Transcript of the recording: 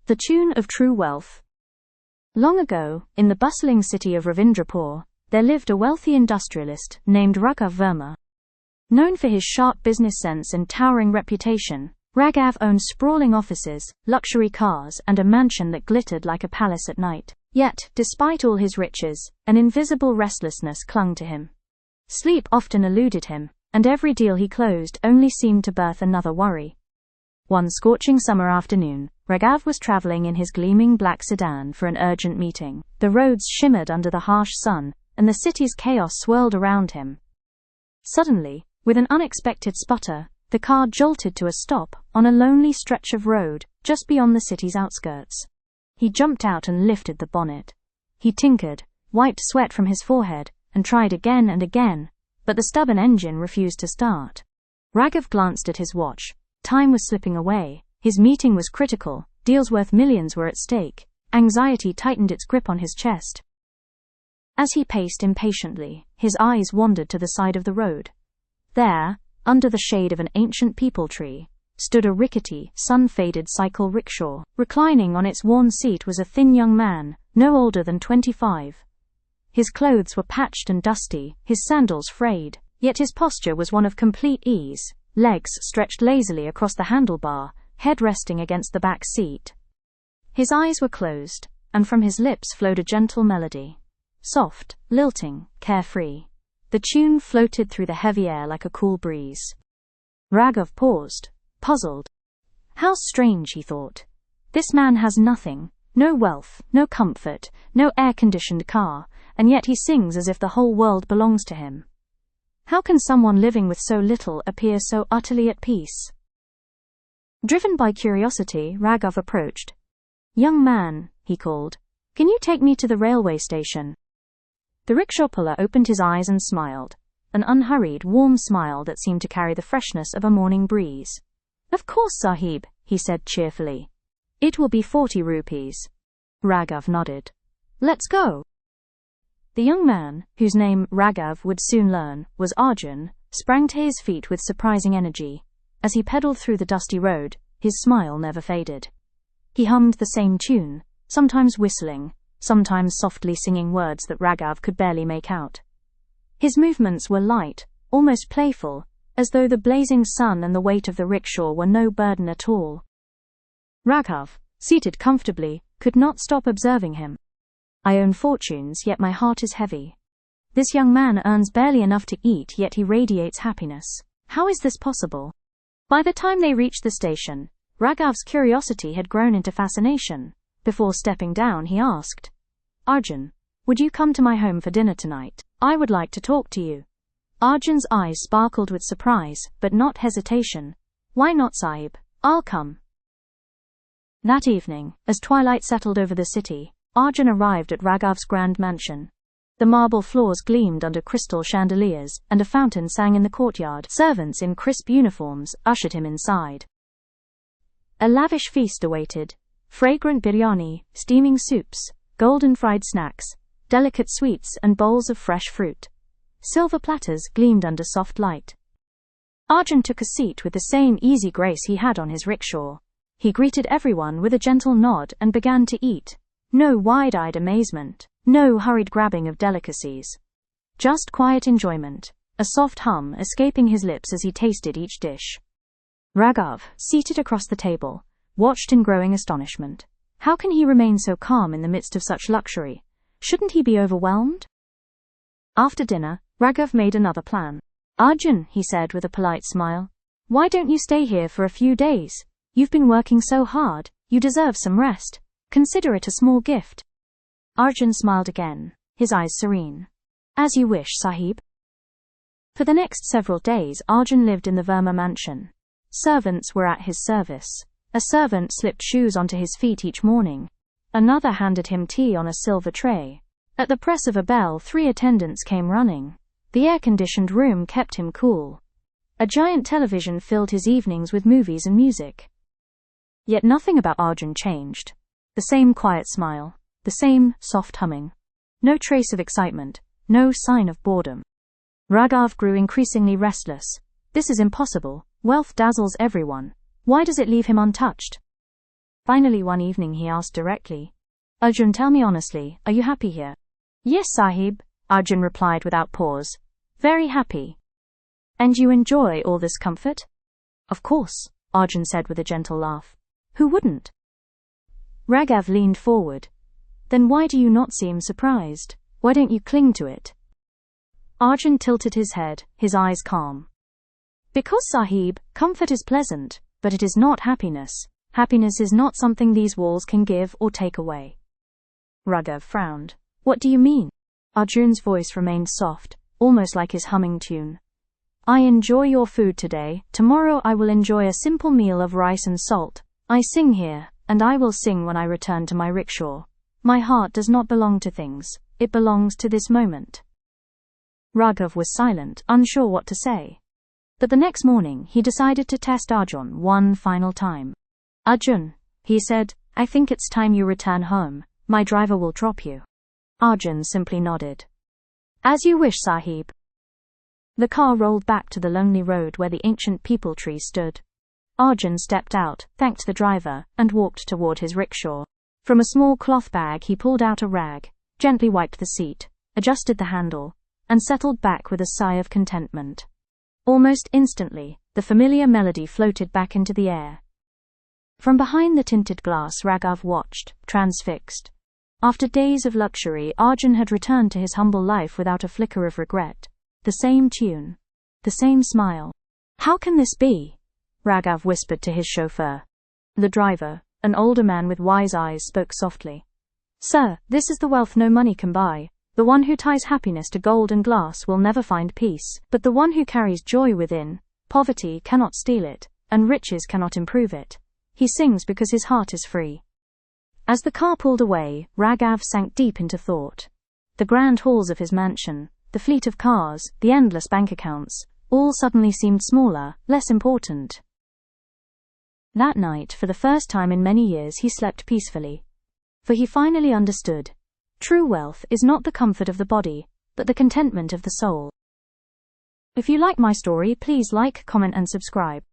The tune of true wealth. Long ago, in the bustling city of Ravindrapur, there lived a wealthy industrialist named Raghav Verma. Known for his sharp business sense and towering reputation, Raghav owned sprawling offices, luxury cars, and a mansion that glittered like a palace at night. Yet, despite all his riches, an invisible restlessness clung to him. Sleep often eluded him, and every deal he closed only seemed to birth another worry. One scorching summer afternoon, Raghav was traveling in his gleaming black sedan for an urgent meeting. The roads shimmered under the harsh sun, and the city's chaos swirled around him. Suddenly, with an unexpected sputter, the car jolted to a stop on a lonely stretch of road just beyond the city's outskirts. He jumped out and lifted the bonnet. He tinkered, wiped sweat from his forehead, and tried again and again, but the stubborn engine refused to start. Raghav glanced at his watch. Time was slipping away. His meeting was critical. Deals worth millions were at stake. Anxiety tightened its grip on his chest. As he paced impatiently, his eyes wandered to the side of the road. There, under the shade of an ancient peepal tree, stood a rickety, sun-faded cycle rickshaw. Reclining on its worn seat was a thin young man, no older than 25. His clothes were patched and dusty, his sandals frayed, yet his posture was one of complete ease. Legs stretched lazily across the handlebar, head resting against the back seat. His eyes were closed, and from his lips flowed a gentle melody. Soft, lilting, carefree. The tune floated through the heavy air like a cool breeze. Raghav paused, puzzled. How strange, he thought. This man has nothing, no wealth, no comfort, no air-conditioned car, and yet he sings as if the whole world belongs to him. How can someone living with so little appear so utterly at peace? Driven by curiosity, Raghav approached. "Young man," he called, "can you take me to the railway station?" The rickshaw puller opened his eyes and smiled, an unhurried, warm smile that seemed to carry the freshness of a morning breeze. "Of course, Sahib," he said cheerfully. "It will be 40 rupees." Raghav nodded. "Let's go." The young man, whose name Raghav would soon learn was Arjun, sprang to his feet with surprising energy. As he pedaled through the dusty road, his smile never faded. He hummed the same tune, sometimes whistling, sometimes softly singing words that Raghav could barely make out. His movements were light, almost playful, as though the blazing sun and the weight of the rickshaw were no burden at all. Raghav, seated comfortably, could not stop observing him. "I own fortunes, yet my heart is heavy. This young man earns barely enough to eat, yet he radiates happiness. How is this possible?" By the time they reached the station, Raghav's curiosity had grown into fascination. Before stepping down, he asked, "Arjun, would you come to my home for dinner tonight? I would like to talk to you." Arjun's eyes sparkled with surprise, but not hesitation. "Why not, Sahib? I'll come." That evening, as twilight settled over the city, Arjun arrived at Raghav's grand mansion. The marble floors gleamed under crystal chandeliers, and a fountain sang in the courtyard. Servants in crisp uniforms ushered him inside. A lavish feast awaited. Fragrant biryani, steaming soups, golden fried snacks, delicate sweets, and bowls of fresh fruit. Silver platters gleamed under soft light. Arjun took a seat with the same easy grace he had on his rickshaw. He greeted everyone with a gentle nod and began to eat. No wide-eyed amazement, no hurried grabbing of delicacies. Just quiet enjoyment, a soft hum escaping his lips as he tasted each dish. Raghav, seated across the table, watched in growing astonishment. How can he remain so calm in the midst of such luxury? Shouldn't he be overwhelmed? After dinner, Raghav made another plan. "Arjun," he said with a polite smile, "why don't you stay here for a few days? You've been working so hard, you deserve some rest. Consider it a small gift." Arjun smiled again, his eyes serene. "As you wish, Sahib." For the next several days, Arjun lived in the Verma mansion. Servants were at his service. A servant slipped shoes onto his feet each morning. Another handed him tea on a silver tray. At the press of a bell, 3 attendants came running. The air-conditioned room kept him cool. A giant television filled his evenings with movies and music. Yet nothing about Arjun changed. The same quiet smile, the same soft humming. No trace of excitement, no sign of boredom. Raghav grew increasingly restless. This is impossible. Wealth dazzles everyone. Why does it leave him untouched? Finally one evening he asked directly, Arjun, tell me honestly, are you happy here? Yes, Sahib, Arjun replied without pause. Very happy. And you enjoy all this comfort? Of course, Arjun said with a gentle laugh. Who wouldn't? Raghav leaned forward. Then why do you not seem surprised? Why don't you cling to it? Arjun tilted his head, his eyes calm. Because, Sahib, comfort is pleasant, but it is not happiness. Happiness is not something these walls can give or take away. Raghav frowned. What do you mean? Arjun's voice remained soft, almost like his humming tune. I enjoy your food today, tomorrow I will enjoy a simple meal of rice and salt. I sing here, and I will sing when I return to my rickshaw. My heart does not belong to things, it belongs to this moment. Raghav was silent, unsure what to say. But the next morning he decided to test Arjun one final time. Arjun, he said, I think it's time you return home. My driver will drop you. Arjun simply nodded. As you wish, Sahib. The car rolled back to the lonely road where the ancient peepal tree stood. Arjun stepped out, thanked the driver, and walked toward his rickshaw. From a small cloth bag he pulled out a rag, gently wiped the seat, adjusted the handle, and settled back with a sigh of contentment. Almost instantly, the familiar melody floated back into the air. From behind the tinted glass Raghav watched, transfixed. After days of luxury, Arjun had returned to his humble life without a flicker of regret. The same tune. The same smile. How can this be? Raghav whispered to his chauffeur. The driver, an older man with wise eyes, spoke softly. Sir, this is the wealth no money can buy. The one who ties happiness to gold and glass will never find peace, but the one who carries joy within, poverty cannot steal it, and riches cannot improve it. He sings because his heart is free. As the car pulled away, Raghav sank deep into thought. The grand halls of his mansion, the fleet of cars, the endless bank accounts, all suddenly seemed smaller, less important. That night, for the first time in many years, he slept peacefully. For he finally understood. True wealth is not the comfort of the body, but the contentment of the soul. If you like my story, please like, comment and subscribe.